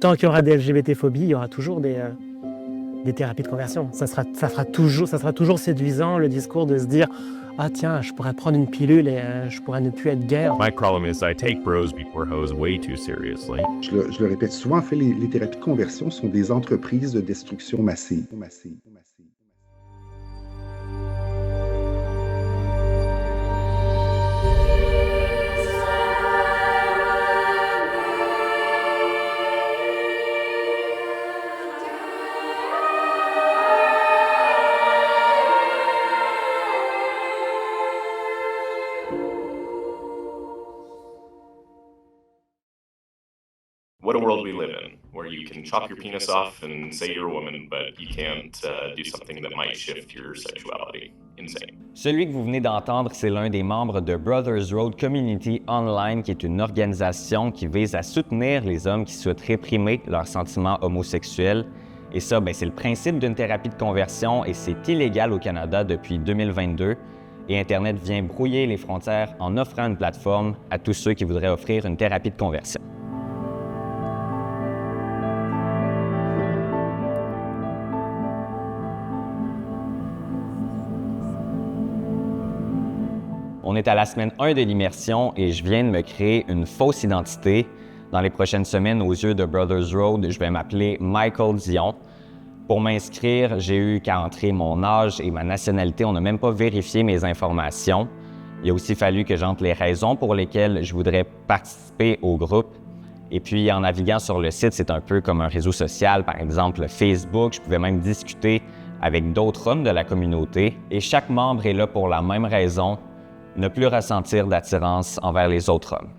tant qu'il y aura des LGBT-phobies, il y aura toujours des thérapies de conversion. Ça sera toujours séduisant, le discours de se dire « Ah tiens, je pourrais prendre une pilule et je pourrais ne plus être gay. » My problem is I take bros before hoes way too seriously. Je le répète souvent, en fait, les thérapies de conversion sont des entreprises de destruction massive. What a world we live in, where you can chop your penis off and say you're a woman, but you can't do something that might shift your sexuality. Insane. Celui que vous venez d'entendre, c'est l'un des membres de Brothers Road Community Online, qui est une organisation qui vise à soutenir les hommes qui souhaitent réprimer leurs sentiments homosexuels. Et ça, c'est le principe d'une thérapie de conversion et c'est illégal au Canada depuis 2022. Et Internet vient brouiller les frontières en offrant une plateforme à tous ceux qui voudraient offrir une thérapie de conversion. On est à la semaine 1 de l'immersion et je viens de me créer une fausse identité. Dans les prochaines semaines, aux yeux de Brothers Road, je vais m'appeler Michael Dion. Pour m'inscrire, j'ai eu qu'à entrer mon âge et ma nationalité. On n'a même pas vérifié mes informations. Il a aussi fallu que j'entre les raisons pour lesquelles je voudrais participer au groupe. Et puis, en naviguant sur le site, c'est un peu comme un réseau social, par exemple Facebook. Je pouvais même discuter avec d'autres hommes de la communauté. Et chaque membre est là pour la même raison, ne plus ressentir d'attirance envers les autres hommes.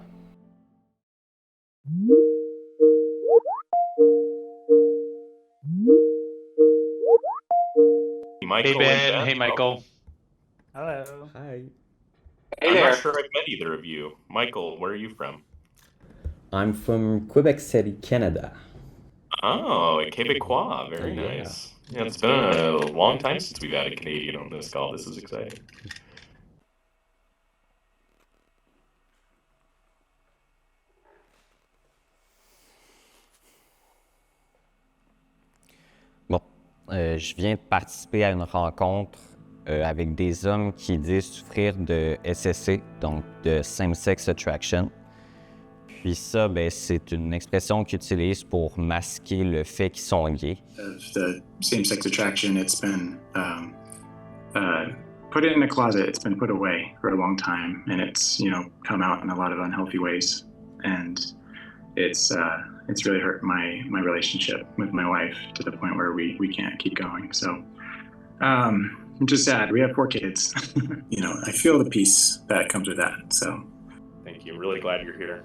Michael Hey Ben, hey Michael. Hello. Hi. I'm not sure I've met either of you. Michael, where are you from? I'm from Quebec City, Canada. Oh, Québécois. Very nice. Yeah, it's been a long time since we've had a Canadian on this call. This is exciting. Je viens de participer à une rencontre avec des hommes qui disent souffrir de SSA, donc de Same-Sex Attraction. Puis ça, c'est une expression qu'ils utilisent pour masquer le fait qu'ils sont gays. The same-sex attraction, it's been put in a closet. It's been put away for a long time, and it's come out in a lot of unhealthy ways, and it's really hurt my relationship with my wife to the point where we can't keep going. So I'm just sad. We have 4 kids. I feel the peace that comes with that. So Thank you. I'm really glad you're here.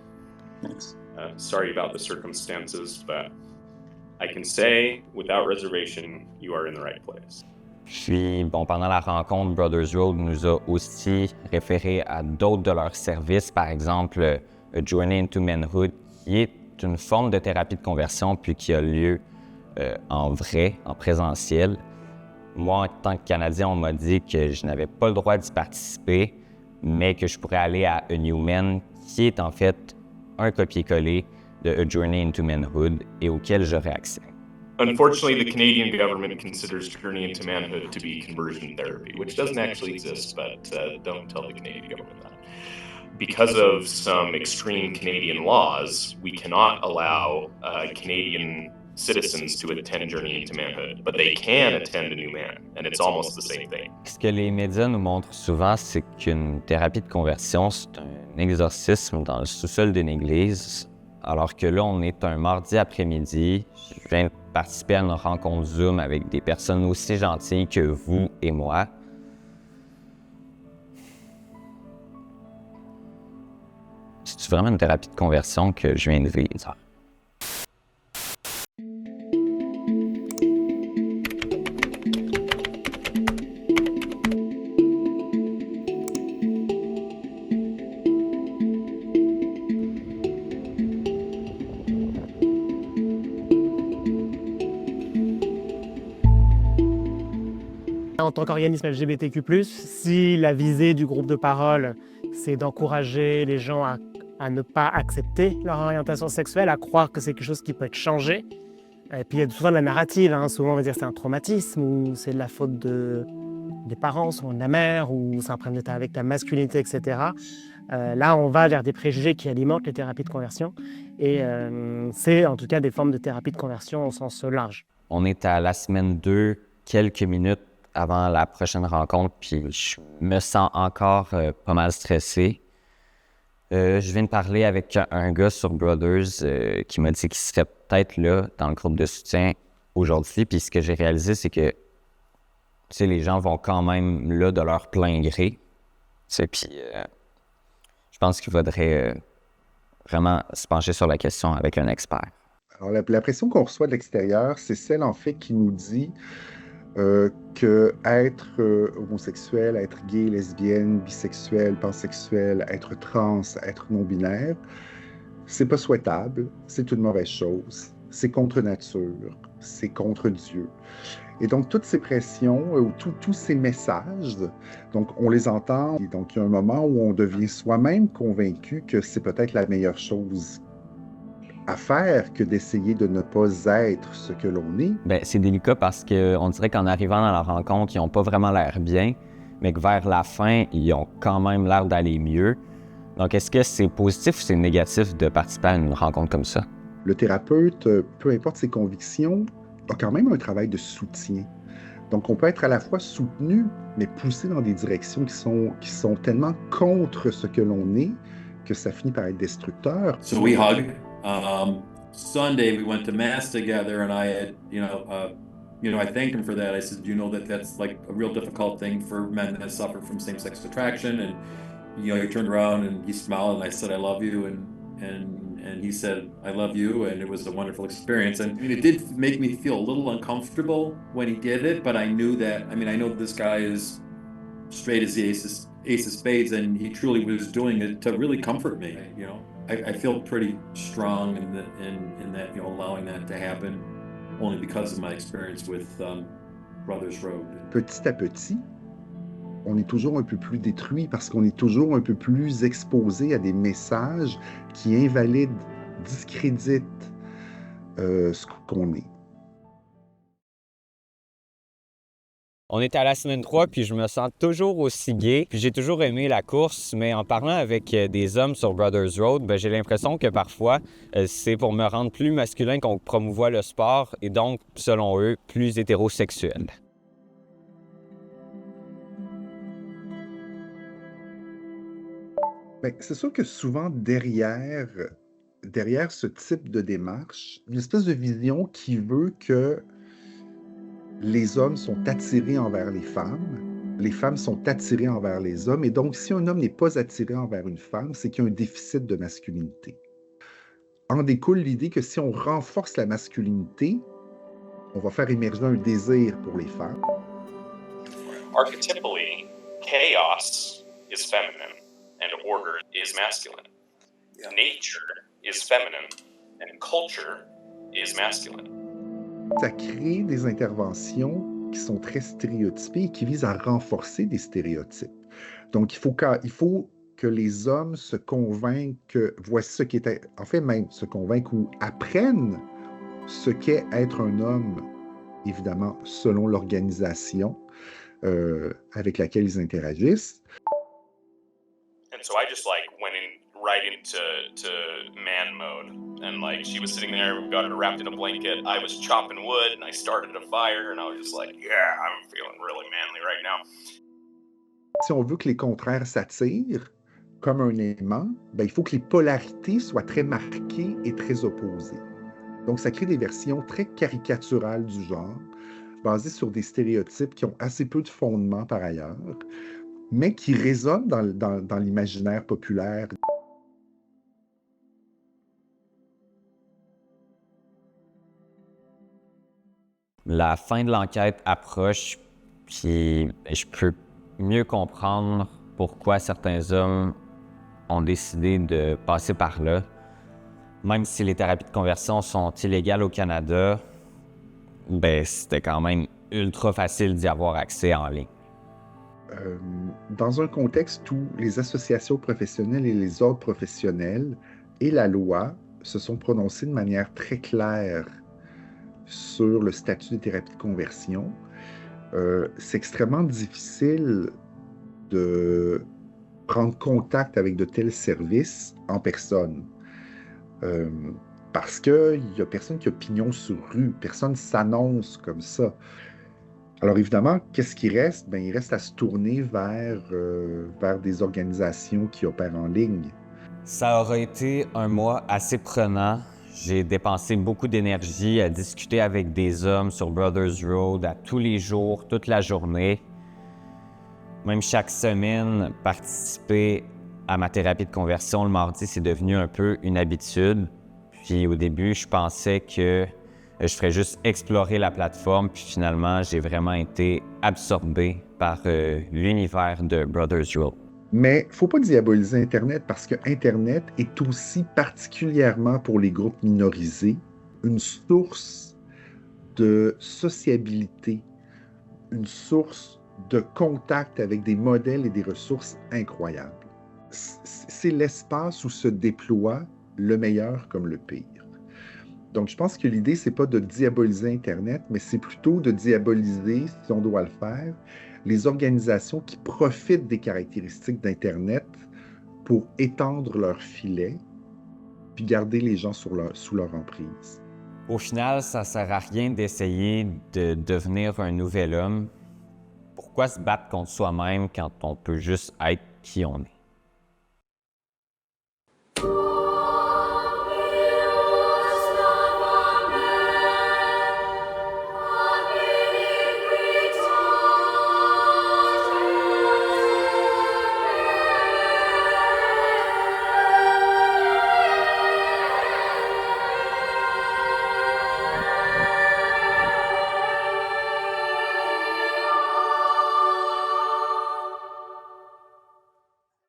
thanks. Sorry about the circumstances, but I can say without reservation, you are in the right place. Puis, pendant la rencontre, Brothers Road nous a aussi référé à d'autres de leurs services, par exemple, A Journey into Manhood, qui est une forme de thérapie de conversion, puis qui a lieu en vrai, en présentiel. Moi, en tant que Canadien, on m'a dit que je n'avais pas le droit d'y participer, mais que je pourrais aller à A New Man, qui est en fait un copier-coller de A Journey into Manhood et auquel j'aurais accès. Unfortunately, the Canadian government considers Journey into Manhood to be conversion therapy, which doesn't actually exist, but don't tell the Canadian government that. Because of some extreme Canadian laws, we cannot allow Canadian citizens to attend Journey into Manhood, but they can attend A New Man, and it's almost the same thing. Ce que les médias nous montrent souvent, c'est qu'une thérapie de conversion, c'est un exorcisme dans le sous-sol d'une église, alors que là, on est un mardi après-midi. Je viens de participer à une rencontre Zoom avec des personnes aussi gentilles que vous et moi. C'est vraiment une thérapie de conversion que je viens de vivre. En tant qu'organisme LGBTQ+, si la visée du groupe de parole, c'est d'encourager les gens à ne pas accepter leur orientation sexuelle, à croire que c'est quelque chose qui peut être changé. Et puis il y a souvent de la narrative, hein. Souvent on va dire que c'est un traumatisme ou c'est de la faute des parents, souvent de la mère, ou c'est un problème avec ta masculinité, etc. Là, on va vers des préjugés qui alimentent les thérapies de conversion et c'est en tout cas des formes de thérapie de conversion au sens large. On est à la semaine 2, quelques minutes avant la prochaine rencontre, puis je me sens encore pas mal stressé. Je viens de parler avec un gars sur Brothers qui m'a dit qu'il serait peut-être là dans le groupe de soutien aujourd'hui, puis ce que j'ai réalisé, c'est que les gens vont quand même là de leur plein gré. Puis je pense qu'il faudrait vraiment se pencher sur la question avec un expert. Alors, la pression qu'on reçoit de l'extérieur, c'est celle, en fait, qui nous dit que être homosexuel, être gay, lesbienne, bisexuel, pansexuel, être trans, être non-binaire, c'est pas souhaitable, c'est une mauvaise chose, c'est contre nature, c'est contre Dieu. Et donc, toutes ces pressions, ou tous ces messages, donc on les entend, et donc il y a un moment où on devient soi-même convaincu que c'est peut-être la meilleure chose à faire que d'essayer de ne pas être ce que l'on est. Bien, c'est délicat parce qu'on dirait qu'en arrivant dans la rencontre, ils n'ont pas vraiment l'air bien, mais que vers la fin, ils ont quand même l'air d'aller mieux. Donc, est-ce que c'est positif ou c'est négatif de participer à une rencontre comme ça? Le thérapeute, peu importe ses convictions, a quand même un travail de soutien. Donc, on peut être à la fois soutenu, mais poussé dans des directions qui sont tellement contre ce que l'on est que ça finit par être destructeur. So we hug. Sunday we went to mass together, and I had, I thanked him for that. I said, that's like a real difficult thing for men that suffer from same-sex attraction. And he turned around and he smiled, and I said, "I love you," and he said, "I love you," and it was a wonderful experience. And it did make me feel a little uncomfortable when he did it, but I knew that. I know this guy is straight as the ace of spades, and he truly was doing it to really comfort me. I feel pretty strong in that, allowing that to happen, only because of my experience with Brothers Road. Petit à petit, on est toujours un peu plus détruit parce qu'on est toujours un peu plus exposé à des messages qui invalident, discréditent ce qu'on est. On est à la semaine 3, puis je me sens toujours aussi gay. Puis j'ai toujours aimé la course, mais en parlant avec des hommes sur Brothers Road, j'ai l'impression que parfois, c'est pour me rendre plus masculin qu'on promouvoit le sport et donc, selon eux, plus hétérosexuel. Bien, c'est sûr que souvent, derrière ce type de démarche, une espèce de vision qui veut que les hommes sont attirés envers les femmes sont attirées envers les hommes, et donc si un homme n'est pas attiré envers une femme, c'est qu'il y a un déficit de masculinité. En découle l'idée que si on renforce la masculinité, on va faire émerger un désir pour les femmes. Archetypally, chaos is feminine and order is masculine. Yeah. Nature is feminine and culture is masculine. Ça crée des interventions qui sont très stéréotypées et qui visent à renforcer des stéréotypes. Donc, il faut que les hommes se convainquent que voici ce qui est... En fait, même se convainquent ou apprennent ce qu'est être un homme, évidemment, selon l'organisation avec laquelle ils interagissent. And so I just went right into man mode, and she was sitting there, we got her wrapped in a blanket, I was chopping wood and I started a fire, and I was just yeah, I'm feeling really manly right now. Si on veut que les contraires s'attirent comme un aimant, il faut que les polarités soient très marquées et très opposées. Donc ça crée des versions très caricaturales du genre, basées sur des stéréotypes qui ont assez peu de fondement par ailleurs, mais qui résonnent dans l'imaginaire populaire. La fin de l'enquête approche, puis je peux mieux comprendre pourquoi certains hommes ont décidé de passer par là. Même si les thérapies de conversion sont illégales au Canada, c'était quand même ultra facile d'y avoir accès en ligne. dans un contexte où les associations professionnelles et les ordres professionnels et la loi se sont prononcés de manière très claire sur le statut des thérapies de conversion, c'est extrêmement difficile de prendre contact avec de tels services en personne. Parce qu'il n'y a personne qui a pignon sur rue, personne ne s'annonce comme ça. Alors évidemment, qu'est-ce qui reste? Il reste à se tourner vers des organisations qui opèrent en ligne. Ça aura été un mois assez prenant. J'ai dépensé beaucoup d'énergie à discuter avec des hommes sur Brothers Road à tous les jours, toute la journée. Même chaque semaine, participer à ma thérapie de conversion le mardi, c'est devenu un peu une habitude. Puis au début, je pensais que je ferais juste explorer la plateforme, puis finalement, j'ai vraiment été absorbé par l'univers de Brothers Road. Mais il ne faut pas diaboliser Internet parce que Internet est aussi particulièrement pour les groupes minorisés une source de sociabilité, une source de contact avec des modèles et des ressources incroyables. C'est l'espace où se déploie le meilleur comme le pire. Donc, je pense que l'idée, c'est pas de diaboliser Internet, mais c'est plutôt de diaboliser, si on doit le faire, les organisations qui profitent des caractéristiques d'Internet pour étendre leur filet puis garder les gens sous leur emprise. Au final, ça sert à rien d'essayer de devenir un nouvel homme. Pourquoi se battre contre soi-même quand on peut juste être qui on est?